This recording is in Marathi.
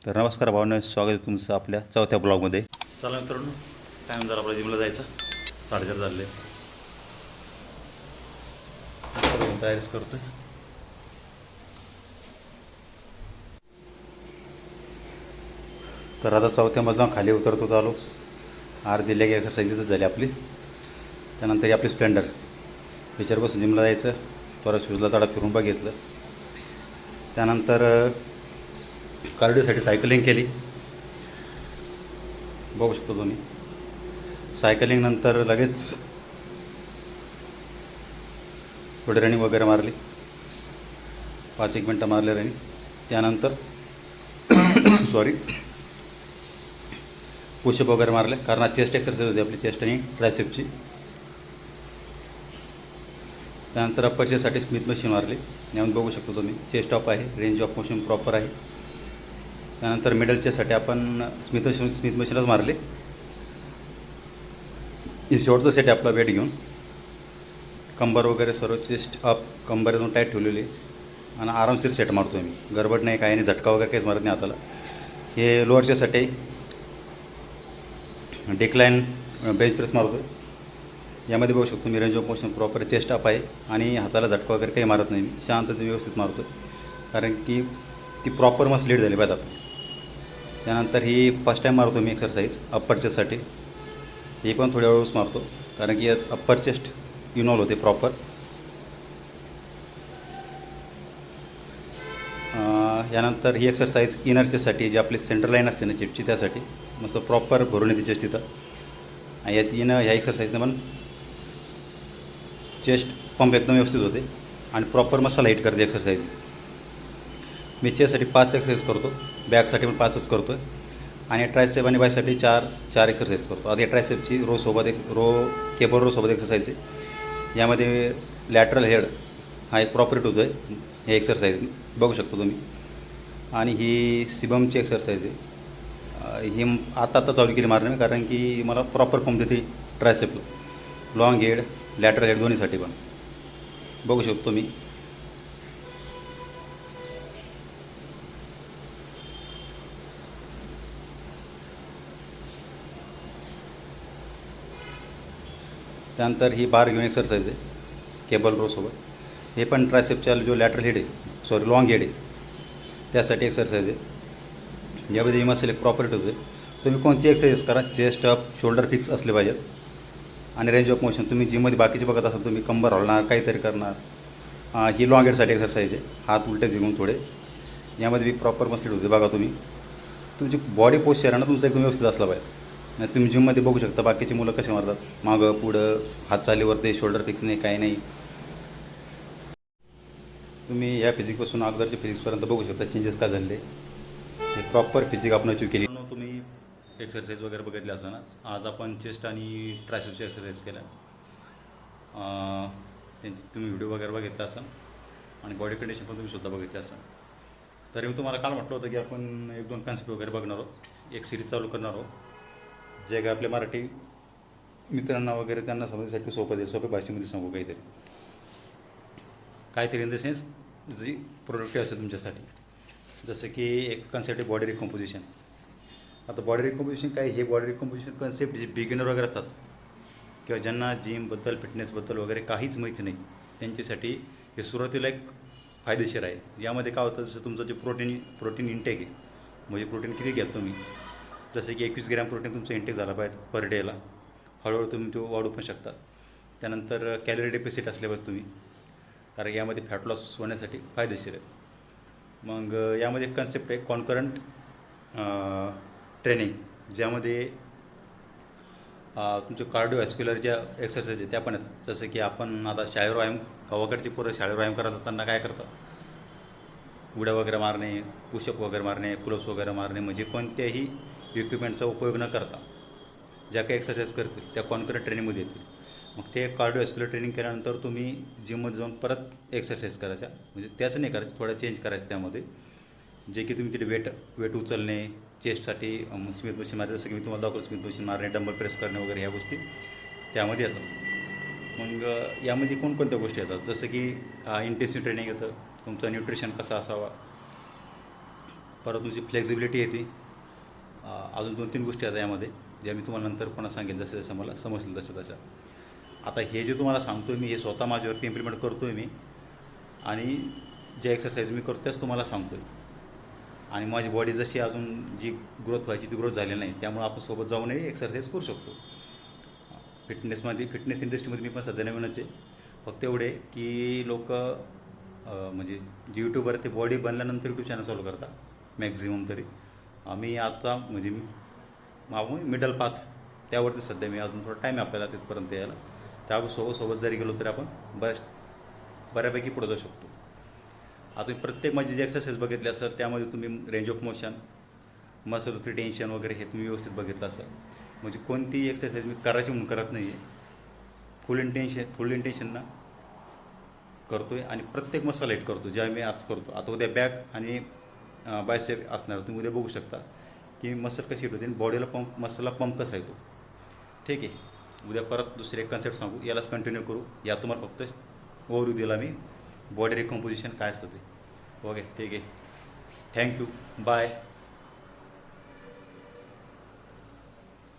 तर नमस्कार भावना, स्वागत आहे तुमचं आपल्या चौथ्या ब्लॉगमध्ये. चला मित्रांनो, टाईम झाला आपला जिमला जायचा. 4:30 झाले. तयारीच करतोय. तर आता चौथ्या मजला खाली उतरतो चालू. अर्धी लेग एक्सरसाइजच झाली आपली. त्यानंतर आपली स्प्लेंडर याच्यावरपासून जिमला जायचं. परत शूजला चढा फिरून बघितलं. त्यानंतर कार्डिओसाठी सायकलिंग केली, बघू शकतो तुम्ही. सायकलिंग नंतर लगेच थोडी रनिंग वगैरे मारली, 5-1 मिनटं मारले रनिंग. त्यानंतर पुशअप वगैरे मारले, कारण आज चेस्ट एक्सरसाइज होती आपली, चेस्ट आणि ट्रायसेपची. त्यानंतर अप्पर चेस्टसाठी स्मिथ मशीन मारली. यामध्ये बघू शकतो तुम्ही, चेस्ट ऑफ आहे, रेंज ऑफ मोशन प्रॉपर आहे. त्यानंतर मिडल चेस्टसाठी आपण स्मिथ मशीनच मारली. हे शेवटचं सेट आहे आपला वेट घेऊन. कंबर वगैरे सर्व चेस्ट अप, कंबर एकदम टाईट ठेवलेली आणि आरामशीर सेट मारतो मी. गडबड नाही, काही नाही, झटका वगैरे काहीच मारत नाही हाताला. हे लोअर चेस्टसाठी डिक्लाइन बेंच प्रेस मारतो. यामध्ये बघू शकतो मी, range of motion proper, chest up आहे आणि हाताला झटका वगैरे काही मारत नाही. मी शांततेने व्यवस्थित मारतो, कारण की ती प्रॉपर मस्त लीड झाली पाहिजे आपण. त्यानंतर ही फर्स्ट टाईम मारतो मी एक्सरसाइज अप्पर चेस्टसाठी. ही पण थोड्या वेळच मारतो, कारण की अप्पर चेस्ट इन्व्हॉल्व होते प्रॉपर. यानंतर ही एक्सरसाइज इनर चेस्टसाठी, जी आपली सेंटर लाईन असते ना चेस्टची, त्यासाठी मस्त प्रॉपर भरून येते चेस्ट तिथं. आणि याची ह्या एक्सरसाइजने पण चेस्ट पंप एकदम व्यवस्थित होते आणि प्रॉपर मसाला हिट करते एक्सरसाइज. मी चेस्टसाठी 5 एक्सरसाइज करतो, बॅकसाठी पण 5च करतो आहे. आणि ट्रायसेप आणि बायसाठी 4 एक्सरसाइज करतो. आता या ट्रायसेपची रोसोबत केबल रोसोबत एक्सरसाइज आहे. यामध्ये लॅटरल हेड हा एक प्रॉपर होतो आहे हे एक्सरसाइजने, बघू शकतो तुम्ही. आणि ही सिबमची एक्सरसाइज आहे. ही आता चालू केली मारणे मी, कारण की मला प्रॉपर पंप देते ट्रायसेपला, लॉंग हेड, लॅटरल हेड दोन्हीसाठी पण, बघू शकतो मी. त्यानंतर ही बार घेऊन एक्सरसाइज आहे केबल रोसोबत. हे पण ट्रायसेपच्या जो लॅटरल हेड आहे, लॉंग हेड आहे, त्यासाठी एक्सरसाइज आहे. यामध्ये मसल एक प्रॉपर होते. तुम्ही कोणती एक्सरसाइज करा, चेस्ट अप, शोल्डर फिक्स असले पाहिजेत. आणि रेंज ऑफ मोशन तुम्ही जिममध्ये बाकीचे बघत असाल, तुम्ही कंबर हलणार, काहीतरी करणार. ही लॉंग हेडसाठी एक्सरसाइज आहे, हात उलटे घेऊन थोडे. यामध्ये बी प्रॉपर मसल होते. बघा तुम्ही, तुमची बॉडी पोश्चर आहे ना तुमचं एकदम व्यवस्थित असला पाहिजे. नाही तुम्ही जिममध्ये बघू शकता बाकीची मुलं कसे मारतात, मागं पुढं, हात चालीवरती, शोल्डर फिक्स नाही, काही नाही. तुम्ही या फिजिकपासून अगोदरच्या फिजिक्सपर्यंत बघू शकता चेंजेस काय झाले. हे प्रॉपर फिजिक आपण अचीव केली. तुम्ही एक्सरसाइज वगैरे बघितले असताना, आज आपण चेस्ट आणि ट्रायसेप्सची एक्सरसाइज केल्या. त्यांची तुम्ही व्हिडिओ वगैरे बघितला असाल आणि बॉडी कंडिशन पण तुम्ही सुद्धा बघितली असाल. तरी मी तुम्हाला काल म्हटलं होतं की आपण 1-2 कॉन्सेप्ट वगैरे बघणार आहोत, एक सिरीज चालू करणार आहोत, जे काय आपल्या मराठी मित्रांना वगैरे त्यांना समजण्यासाठी सोप्या भाषेमध्ये सांगू. काहीतरी इन द सेन्स जी प्रोडक्टिव्ह असेल तुमच्यासाठी. जसं की एक कन्सेप्ट आहे बॉडी रिकॉम्पोजिशन. आता बॉडी रिकॉम्पोजिशन काय, हे बॉडी रिकॉम्पोजिशन कन्सेप्ट जे बिगिनर वगैरे असतात किंवा ज्यांना जिमबद्दल, फिटनेसबद्दल वगैरे काहीच माहिती नाही, त्यांच्यासाठी हे सुरुवातीला एक फायदेशीर आहे. यामध्ये काय होतं, जसं तुमचं जे प्रोटीन इंटेक आहे, म्हणजे प्रोटीन किती घ्या तुम्ही, जसं की 21 ग्रॅम प्रोटीन तुमचं इंटेक झाला पाहिजे पर डेला. हळूहळू तुम्ही तो वाढवू पण शकता. त्यानंतर कॅलरी डेफिसिट असले पाहिजे तुम्ही, कारण यामध्ये फॅट लॉस होण्यासाठी फायदेशीर आहे. मग यामध्ये एक कन्सेप्ट आहे कॉन्करंट ट्रेनिंग, ज्यामध्ये तुमचे कार्डिओव्हॅस्क्युलर ज्या एक्सरसाइज आहे त्या पण आहेत. जसं की आपण आता शाळेवर व्यायाम, गावाकडची पोरं शाळेवर व्यायाम करत असताना काय करतात, उड्या वगैरे मारणे, पुशअप वगैरे मारणे, पुलअप्स वगैरे मारणे, म्हणजे कोणत्याही इक्विपमेंटचा उपयोग न करता ज्या काही एक्सरसाइज करतील त्या कॉन्करंट ट्रेनिंगमध्ये येतील. मग ते कार्डिओव्हॅस्क्युलर ट्रेनिंग केल्यानंतर तुम्ही जिममध्ये जाऊन परत एक्सरसाइज करायच्या, म्हणजे त्याचं नाही करायचं, थोडं चेंज करायचं त्यामध्ये. जे की तुम्ही तिथे वेट उचलणे, चेस्टसाठी स्मिथ मशीन मारणे, जसं की मी तुम्हाला दाखवलं, स्मिथ मशीन मारणे, डंबल प्रेस करणे वगैरे, ह्या गोष्टी त्यामध्ये येतात. मग यामध्ये कोणकोणत्या गोष्टी येतात, जसं की इंटेन्सिव्ह ट्रेनिंग येतं, तुमचं न्यूट्रिशन कसं असावा, परत तुमची फ्लेक्झिबिलिटी येते. अजून 2-3 गोष्टी आहेत यामध्ये, ज्या मी तुम्हाला नंतर पुन्हा सांगेल जसं जसं मला समजतील तशा तशा. आता हे जे तुम्हाला सांगतो आहे मी, हे स्वतः माझ्यावरती इम्प्लिमेंट करतो आहे मी, आणि जे एक्सरसाइज मी करतो त्याच तुम्हाला सांगतो आहे. आणि माझी बॉडी जशी अजून जी ग्रोथ व्हायची ती ग्रोथ झालेली नाही, त्यामुळे आपण सोबत जाऊनही एक्सरसाइज करू शकतो. फिटनेस इंडस्ट्रीमध्ये मी पण सध्या नवीनच आहे. फक्त एवढे की लोक म्हणजे जे यूट्यूबर ते बॉडी बनल्यानंतर यूट्यूब चॅनल चालू करतात मॅक्झिमम तरी. मी आता म्हणजे मिडल पाथ त्यावरती सध्या मी, अजून थोडा टाईम आहे आपल्याला तिथपर्यंत यायला. त्या सोबत जरी गेलो तरी आपण बऱ्यापैकी पुढे जाऊ शकतो. आता प्रत्येक माझी जे एक्सरसाइज बघितली असेल त्यामध्ये तुम्ही range of motion, muscle retention वगैरे हे तुम्ही व्यवस्थित बघितलं असाल. म्हणजे कोणतीही एक्सरसाइज मी करायची म्हणून करत नाही आहे, फुल इंटेन्शनना करतो आहे. आणि प्रत्येक मसल हिट करतो ज्या मी आज करतो. आता उद्या बॅक आणि बायसेप असणार, तुम्ही उद्या बघू शकता की मसल कशी हिट होते आणि बॉडीला मसलला पंप कसा येतो. ठीक आहे, उद्या परत दुसरे एक कन्सेप्ट सांगू, यालाच कंटिन्यू करू. या तुम्हाला फक्त ओव्हरव्ह्यू दिला मी बॉडी रिकम्पोजिशन काय असतं ते. ओके, ठीक आहे, थँक्यू, बाय.